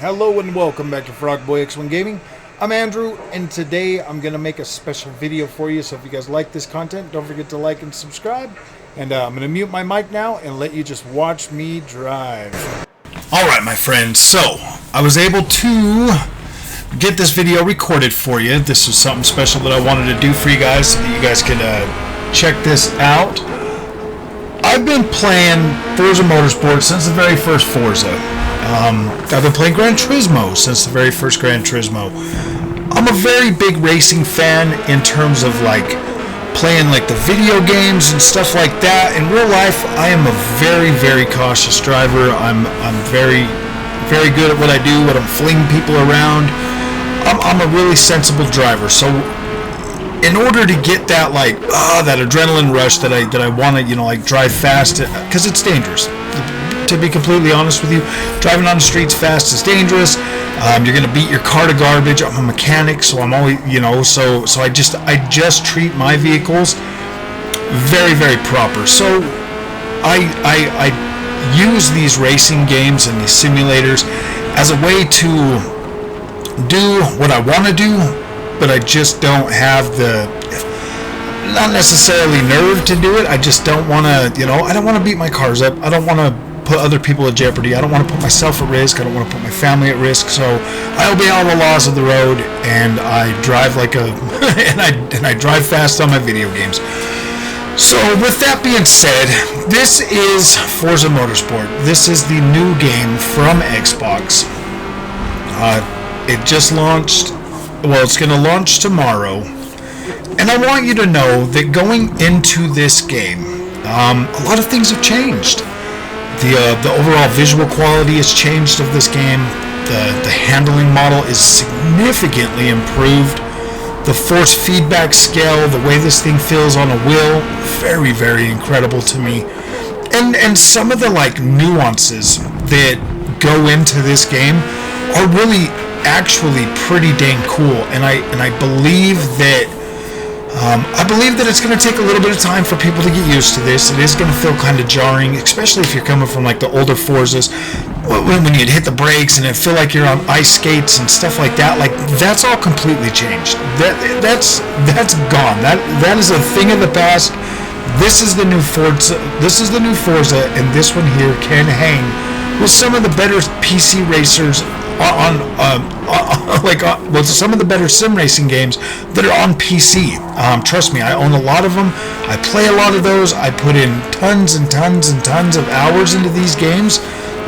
Hello and welcome back to Frogboy X1 Gaming. I'm Andrew, and today I'm going to make a special video for you, so if you guys like this content, don't forget to like and subscribe. And I'm going to mute my mic now and let you just watch me drive. Alright my friends, so I was able to get this video recorded for you. This was something special that I wanted to do for you guys so that you guys could check this out. I've been playing Forza Motorsport since the very first Forza. I've been playing Gran Turismo since the very first Gran Turismo. I'm a very big racing fan in terms of like playing like the video games and stuff like that. In real life, I am a very, very cautious driver. I'm very, very good at what I do, when I'm flinging people around. I'm a really sensible driver. So in order to get that like that adrenaline rush that I want to, like drive fast, because it's dangerous. To be completely honest with you, driving on the streets fast is dangerous. You're gonna beat your car to garbage. I'm a mechanic, so I'm always, so I just treat my vehicles very, very proper. So I use these racing games and these simulators as a way to do what I want to do, but I just don't have the, not necessarily nerve to do it. I just don't want to, I don't want to beat my cars up. I don't want to put other people at jeopardy. I don't want to put myself at risk. I don't want to put my family at risk. So I obey all the laws of the road, and I drive like a and I drive fast on my video games. So with that being said, this is Forza Motorsport. This is the new game from Xbox. It just launched. Well, it's going to launch tomorrow. And I want you to know that going into this game, a lot of things have changed. The overall visual quality has changed of this game. The handling model is significantly improved. The force feedback scale, the way this thing feels on a wheel, very, very incredible to me. And some of the like nuances that go into this game are really actually pretty dang cool. And I believe that it's going to take a little bit of time for people to get used to this. It is going to feel kind of jarring, especially if you're coming from like the older Forzas, when you'd hit the brakes and it feel like you're on ice skates and stuff like that. Like, that's all completely changed. That's gone. That is a thing of the past. This is the new Forza. And this one here can hang with some of the better PC racers some of the better sim racing games that are on PC. Trust me, I own a lot of them. I play a lot of those. I put in tons and tons and tons of hours into these games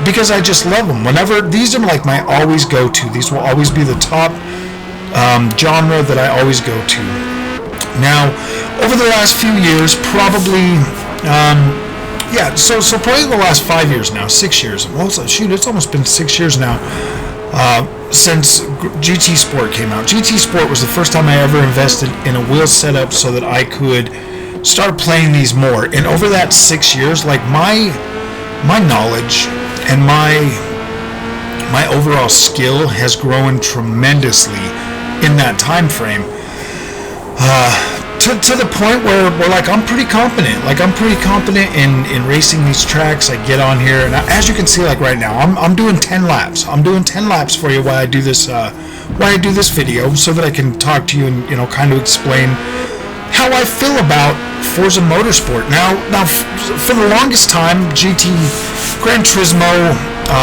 because I just love them. Whenever, these are like my always go-to. These will always be the top genre that I always go to. Now, over the last few years, probably so probably the last 5 years now, 6 years. Well, it's almost been 6 years now. Since GT Sport came out. GT Sport was the first time I ever invested in a wheel setup so that I could start playing these more. And over that 6 years, like my knowledge and my overall skill has grown tremendously in that time frame. To the point where like I'm pretty competent. Like I'm pretty competent in racing these tracks. I get on here, and as you can see, like right now, I'm doing 10 laps. I'm doing 10 laps for you while I do this video, so that I can talk to you and kind of explain how I feel about Forza Motorsport. Now for the longest time, Gran Turismo,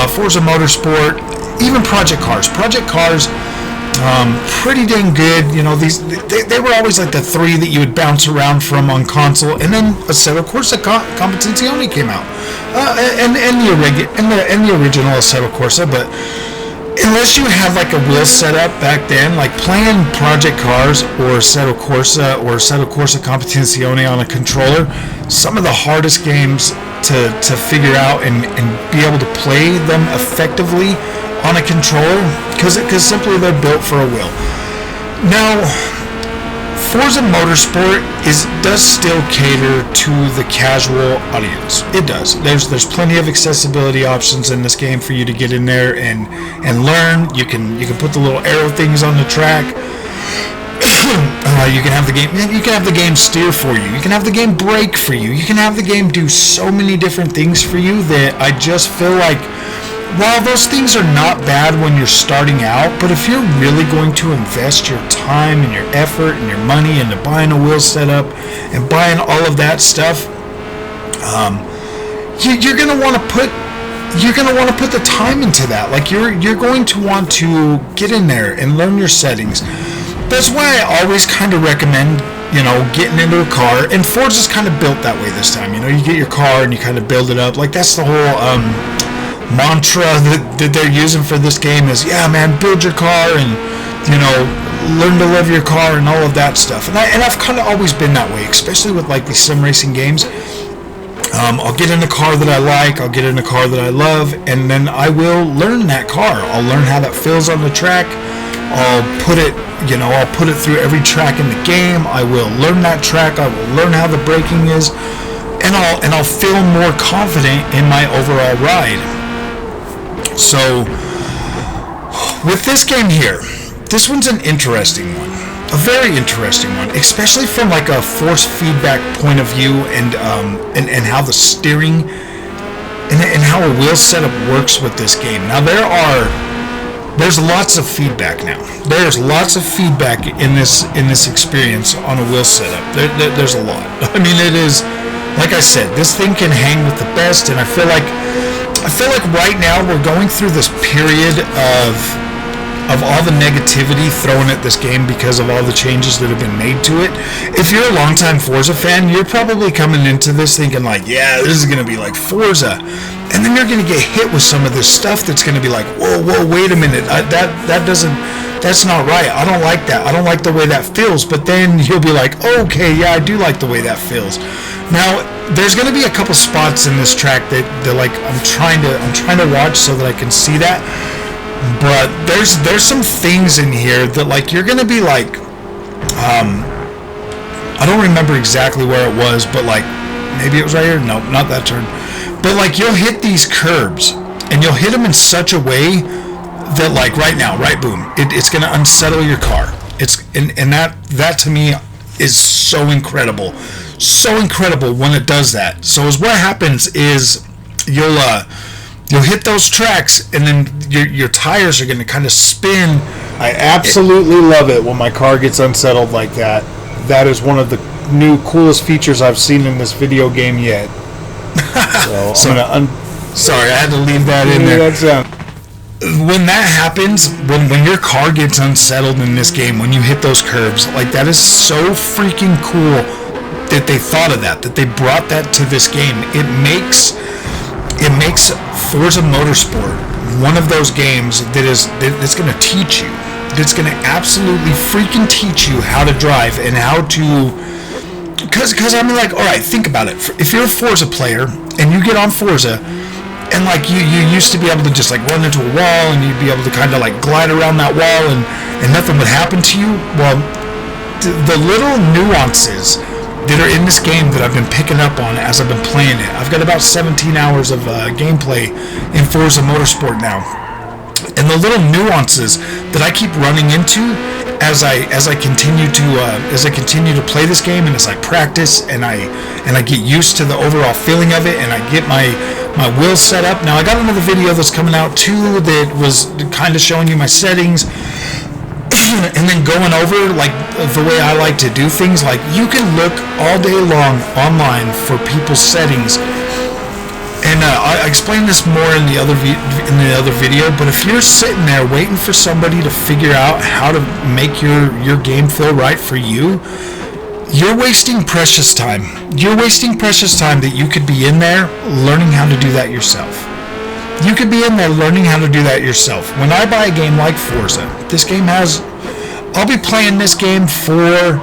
Forza Motorsport, even Project Cars. Pretty dang good. They were always like the three that you would bounce around from on console, and then Assetto Corsa Competizione came out, and the original Assetto Corsa. But unless you had like a wheel setup back then, like playing Project Cars or Assetto Corsa Competizione on a controller, some of the hardest games to figure out and be able to play them effectively on a controller, because simply they're built for a wheel. Now, Forza Motorsport does still cater to the casual audience. It does. There's plenty of accessibility options in this game for you to get in there and learn. You can put the little arrow things on the track. You can have the game steer for you. You can have the game brake for you. You can have the game do so many different things for you that I just feel like while those things are not bad when you're starting out, but if you're really going to invest your time and your effort and your money into buying a wheel setup and buying all of that stuff, you're going to want to put the time into that. Like you're going to want to get in there and learn your settings. That's why I always kind of recommend, getting into a car, and Forza's kind of built that way this time. You get your car and you kind of build it up. Like that's the whole mantra that they're using for this game is, yeah, man, build your car and, learn to love your car and all of that stuff. And I've kind of always been that way, especially with like these sim racing games. I'll get in a car that I like, I'll get in a car that I love, and then I will learn that car. I'll learn how that feels on the track. I'll put it through every track in the game. I will learn that track. I will learn how the braking is, and I'll feel more confident in my overall ride. So with this game here, this one's an interesting one, a very interesting one, especially from like a force feedback point of view, and how the steering and how a wheel setup works with this game. Now there's lots of feedback now. There's lots of feedback in this experience on a wheel setup. There's a lot. I mean, it is, like I said, this thing can hang with the best, and I feel like right now we're going through this period of all the negativity thrown at this game because of all the changes that have been made to it. If you're a longtime Forza fan, you're probably coming into this thinking like, yeah, this is going to be like Forza. And then you're going to get hit with some of this stuff that's going to be like, whoa, wait a minute, that's not right. I don't like that. I don't like the way that feels. But then you'll be like, okay, yeah, I do like the way that feels. Now, there's going to be a couple spots in this track that like I'm trying to watch so that I can see that. But there's some things in here that like you're going to be like, I don't remember exactly where it was, but like maybe it was right here. No, not that turn. But like you'll hit these curbs, and you'll hit them in such a way that like right now, right, boom, it's going to unsettle your car. And that to me is so incredible when it does that. So what happens is you'll hit those tracks, and then your tires are going to kind of spin. I absolutely love it when my car gets unsettled like that. That is one of the new coolest features I've seen in this video game yet. So sorry, I had to leave that in there. When that happens, when your car gets unsettled in this game, when you hit those curbs, like that is so freaking cool that they thought of that they brought that to this game. It makes Forza Motorsport one of those games that's going to teach you, that's going to absolutely freaking teach you how to drive and how to, because I'm like, all right, think about it. If you're a Forza player and you get on Forza, and like you used to be able to just like run into a wall, and you'd be able to kind of like glide around that wall, and nothing would happen to you. Well, the little nuances that are in this game that I've been picking up on as I've been playing it. I've got about 17 hours of gameplay in Forza Motorsport now, and the little nuances that I keep running into as I continue to play this game, and as I practice and I get used to the overall feeling of it, and I get my wheels set up. Now I got another video that's coming out too that was kind of showing you my settings. And then going over like the way I like to do things, like you can look all day long online for people's settings, and I explain this more in the other video. But if you're sitting there waiting for somebody to figure out how to make your game feel right for you, you're wasting precious time. You're wasting precious time that you could be in there learning how to do that yourself. You could be in there learning how to do that yourself. When I buy a game like Forza, I'll be playing this game for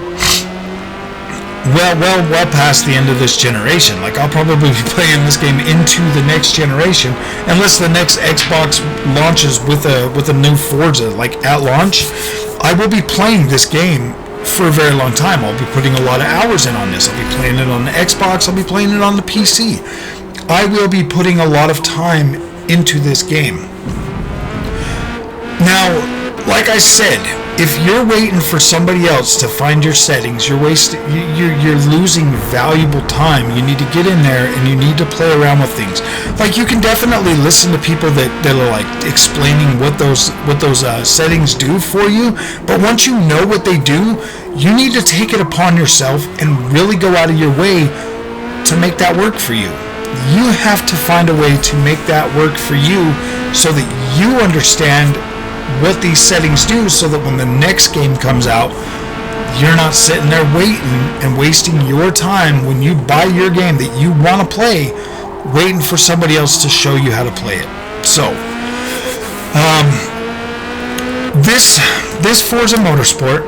well past the end of this generation. Like I'll probably be playing this game into the next generation, unless the next Xbox launches with a new Forza. Like at launch, I will be playing this game for a very long time. I'll be putting a lot of hours in on this. I'll be playing it on the Xbox. I'll be playing it on the PC. I will be putting a lot of time into this game. Now, like I said, if you're waiting for somebody else to find your settings, you're losing valuable time. You need to get in there and you need to play around with things. Like, you can definitely listen to people that are like explaining what those settings do for you, but once you know what they do, you need to take it upon yourself and really go out of your way to make that work for you. You have to find a way to make that work for you so that you understand what these settings do, so that when the next game comes out, you're not sitting there waiting and wasting your time when you buy your game that you want to play, waiting for somebody else to show you how to play it. So, this Forza Motorsport,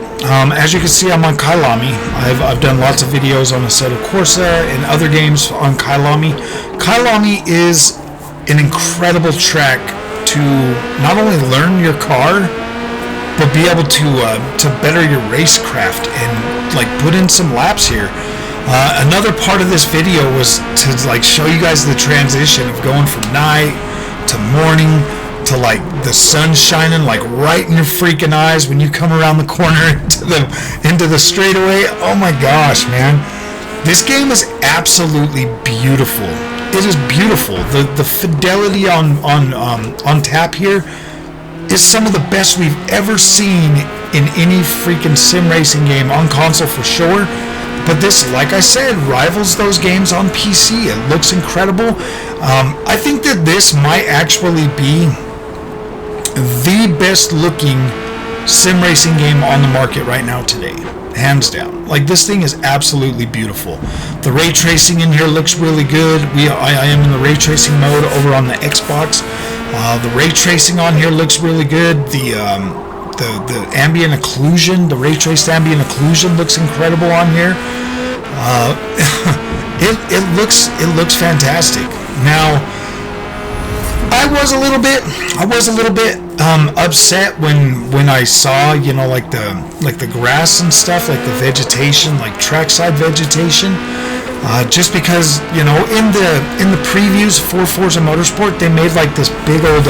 as you can see, I'm on Kailami. I've done lots of videos on Assetto Corsa and other games on Kailami. Kailami is an incredible track to not only learn your car, but be able to better your racecraft and like put in some laps here. Another part of this video was to like show you guys the transition of going from night to morning to like the sun shining like right in your freaking eyes when you come around the corner into the straightaway. Oh my gosh, man, this game is absolutely beautiful. It is beautiful. The fidelity on tap here is some of the best we've ever seen in any freaking sim racing game on console for sure. But this, like I said, rivals those games on PC. It looks incredible. I think that this might actually be the best looking sim racing game on the market right now today, hands down. Like, this thing is absolutely beautiful. The ray tracing in here looks really good. I am in the ray tracing mode over on the Xbox. The ray tracing on here looks really good. The ambient occlusion, the ray traced ambient occlusion looks incredible on here. It looks fantastic. Now, I was a little bit upset when I saw, you know, like the grass and stuff, like the vegetation, like trackside vegetation, just because, you know, in the previews for Forza Motorsport, they made like this big old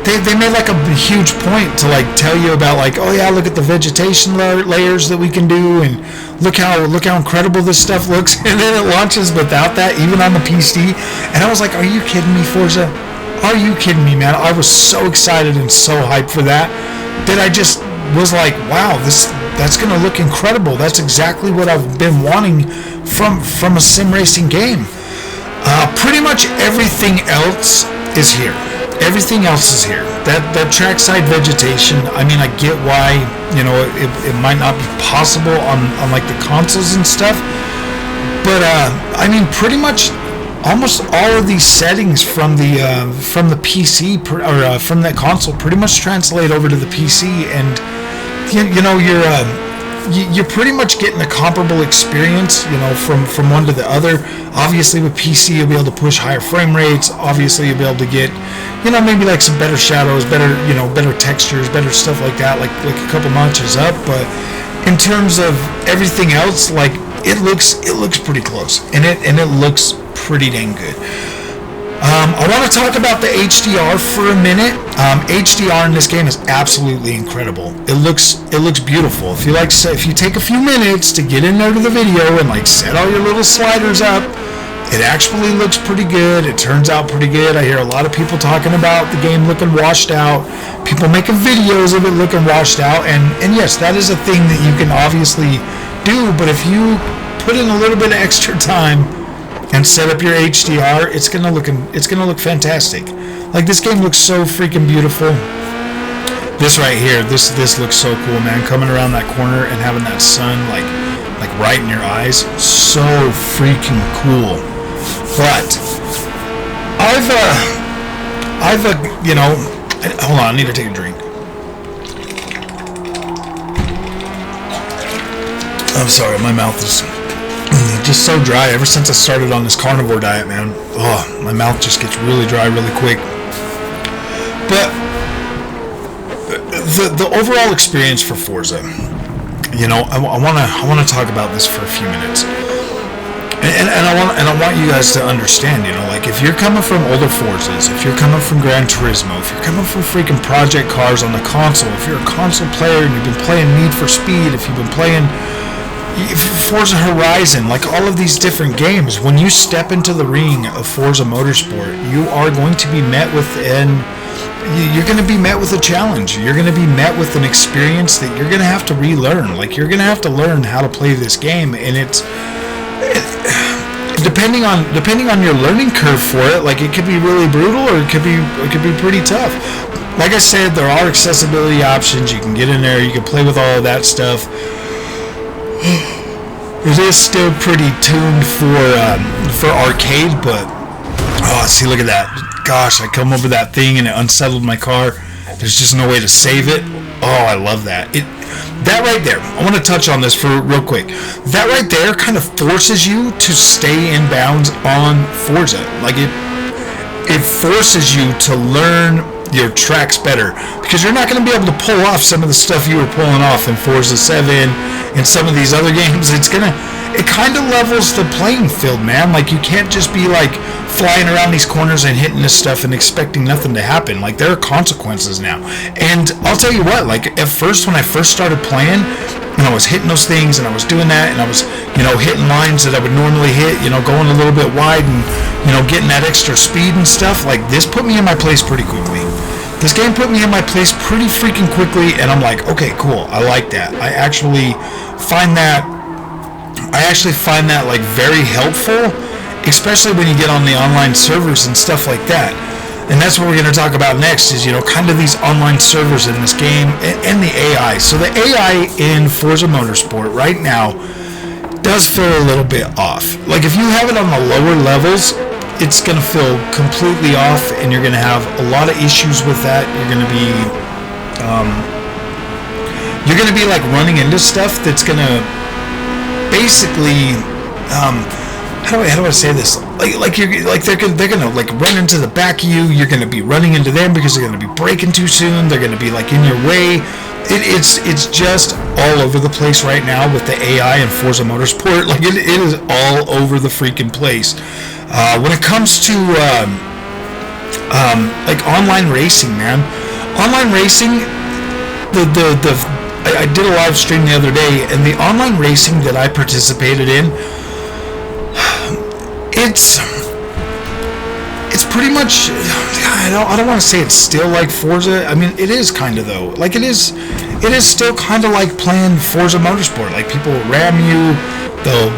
they made like a huge point to like tell you about like, oh yeah, look at the vegetation layers that we can do, and look how incredible this stuff looks. And then it launches without that, even on the PC. And I was like, are you kidding me, Forza? Are you kidding me, man? I was so excited and so hyped for that I just was like, wow, that's gonna look incredible. That's exactly what I've been wanting from a sim racing game. Pretty much everything else is here. Everything else is here. That trackside vegetation, I mean, I get why, you know, it might not be possible on like the consoles and stuff, but I mean, pretty much almost all of these settings from the PC or from that console pretty much translate over to the PC, and you know, you're pretty much getting a comparable experience, you know, from one to the other. Obviously with PC you'll be able to push higher frame rates. Obviously you'll be able to get, you know, maybe like some better shadows, better textures, better stuff like that, like a couple notches up. But in terms of everything else, like, it looks pretty close, and it looks pretty dang good. I want to talk about the HDR for a minute. HDR in this game is absolutely incredible. It looks beautiful. If you take a few minutes to get in there to the video and like set all your little sliders up, it actually looks pretty good. It turns out pretty good. I hear a lot of people talking about the game looking washed out. People making videos of it looking washed out, and yes, that is a thing that you can obviously do. But if you put in a little bit of extra time and set up your HDR, it's gonna look fantastic. Like, this game looks so freaking beautiful. This right here, this looks so cool, man. Coming around that corner and having that sun like right in your eyes, so freaking cool. But I've you know, hold on, I need to take a drink. I'm sorry, my mouth is just so dry. Ever since I started on this carnivore diet, man, oh, my mouth just gets really dry really quick. But the overall experience for Forza, you know, I want to talk about this for a few minutes. And I want you guys to understand, you know, like if you're coming from older Forzas, if you're coming from Gran Turismo, if you're coming from freaking project cars on the console, if you're a console player and you've been playing Need for Speed, if you've been playing Forza Horizon, like all of these different games, when you step into the ring of Forza Motorsport, you are going to be met with you're going to be met with a challenge. You're going to be met with an experience that you're going to have to relearn. Like you're going to have to learn how to play this game, and depending on your learning curve for it, like it could be really brutal or it could be pretty tough. Like I said, there are accessibility options. You can get in there, you can play with all of that stuff. It is still pretty tuned for arcade, but see, look at that. Gosh, I come over that thing and it unsettled my car. There's just no way to save it. Oh, I love that. That right there, I want to touch on this for real quick. That right there kind of forces you to stay in bounds on Forza. Like it forces you to learn your tracks better, because you're not going to be able to pull off some of the stuff you were pulling off in Forza 7 and some of these other games. It kind of levels the playing field, man. Like you can't just be like flying around these corners and hitting this stuff and expecting nothing to happen. Like there are consequences now. And I'll tell you what, like at first when I first started playing and I was hitting those things and I was doing that and I was, you know, hitting lines that I would normally hit, you know, going a little bit wide and, you know, getting that extra speed and stuff, like this put me in my place pretty quickly. This game put me in my place pretty freaking quickly, and I'm like, okay, cool, I like that. I actually find that like very helpful, especially when you get on the online servers and stuff like that. And that's what we're going to talk about next is, you know, kind of these online servers in this game and the AI. So the AI in Forza Motorsport right now does feel a little bit off. Like if you have it on the lower levels, it's going to feel completely off, and you're going to have a lot of issues with that. You're going to be like running into stuff that's going to basically how do I say this? They're gonna like run into the back of you. You're gonna be running into them because they're gonna be braking too soon. They're gonna be like in your way. It's just all over the place right now with the AI and Forza Motorsport. Like it is all over the freaking place. When it comes to like online racing, man, online racing. I did a live stream the other day, and the online racing that I participated in, it's pretty much, I don't want to say it's still like Forza. I mean, it is kind of though. Like it is still kind of like playing Forza Motorsport. Like people ram you, they'll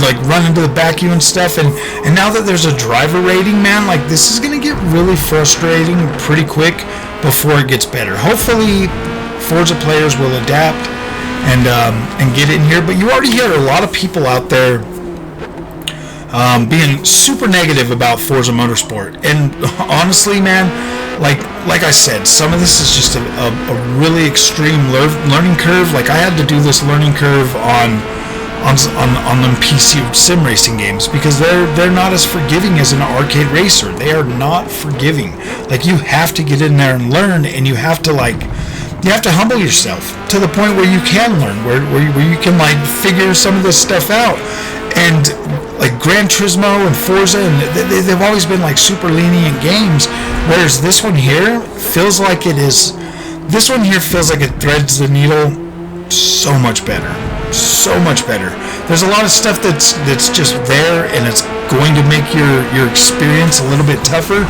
like run into the back of you and stuff. And now that there's a driver rating, man, like this is gonna get really frustrating pretty quick before it gets better. Hopefully Forza players will adapt and get in here, but you already hear a lot of people out there being super negative about Forza Motorsport. And honestly, man, like I said, some of this is just a really extreme learning curve. Like I had to do this learning curve on them PC sim racing games because they're not as forgiving as an arcade racer. They are not forgiving. Like you have to get in there and learn, and you have to humble yourself to the point where you can learn, where you can like figure some of this stuff out. And like Gran Turismo and Forza, and they've always been like super lenient games, whereas this one here feels like it threads the needle so much better. There's a lot of stuff that's just there, and it's going to make your experience a little bit tougher.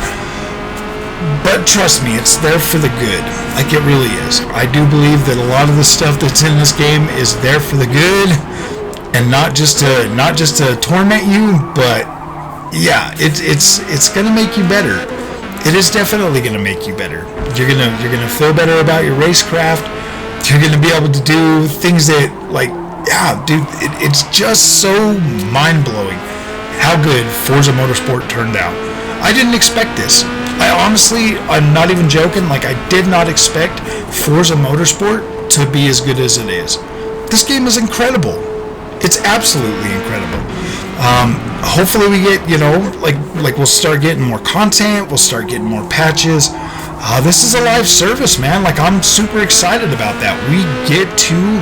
But trust me, it's there for the good. Like it really is. I do believe that a lot of the stuff that's in this game is there for the good, and not just to torment you. But yeah, it's gonna make you better. It is definitely gonna make you better. You're gonna feel better about your racecraft. You're gonna be able to do things that, like, yeah, dude, it's just so mind blowing how good Forza Motorsport turned out. I didn't expect this. I'm not even joking, like I did not expect Forza Motorsport to be as good as it is. This game is incredible. It's absolutely incredible. Hopefully we get, like we'll start getting more content, we'll start getting more patches. This is a live service, man. Like I'm super excited about that. We get to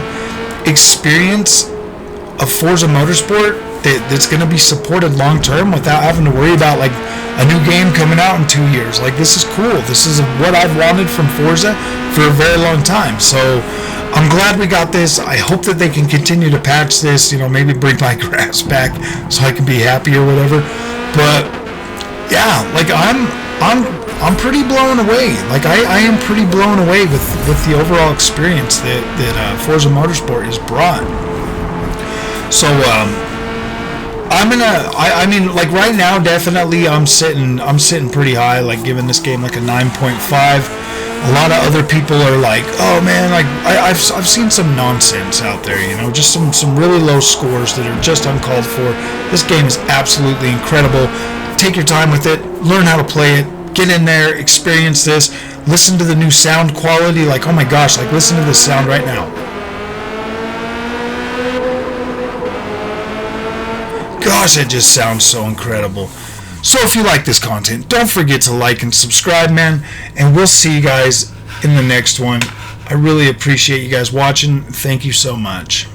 experience a Forza Motorsport that's going to be supported long term without having to worry about like a new game coming out in 2 years. Like, this is cool. This is what I've wanted from Forza for a very long time. So I'm glad we got this. I hope that they can continue to patch this, you know, maybe bring my grass back so I can be happy or whatever. But yeah, like I'm pretty blown away. Like I am pretty blown away with the overall experience that Forza Motorsport has brought. So I mean, like right now, definitely I'm sitting pretty high, like giving this game like a 9.5. A lot of other people are like, oh man, like I've seen some nonsense out there, you know, just some really low scores that are just uncalled for. This game is absolutely incredible. Take your time with it, learn how to play it, get in there, experience this, listen to the new sound quality. Like, oh my gosh, like listen to this sound right now. Gosh, it just sounds so incredible. So if you like this content, don't forget to like and subscribe, man. And we'll see you guys in the next one. I really appreciate you guys watching. Thank you so much.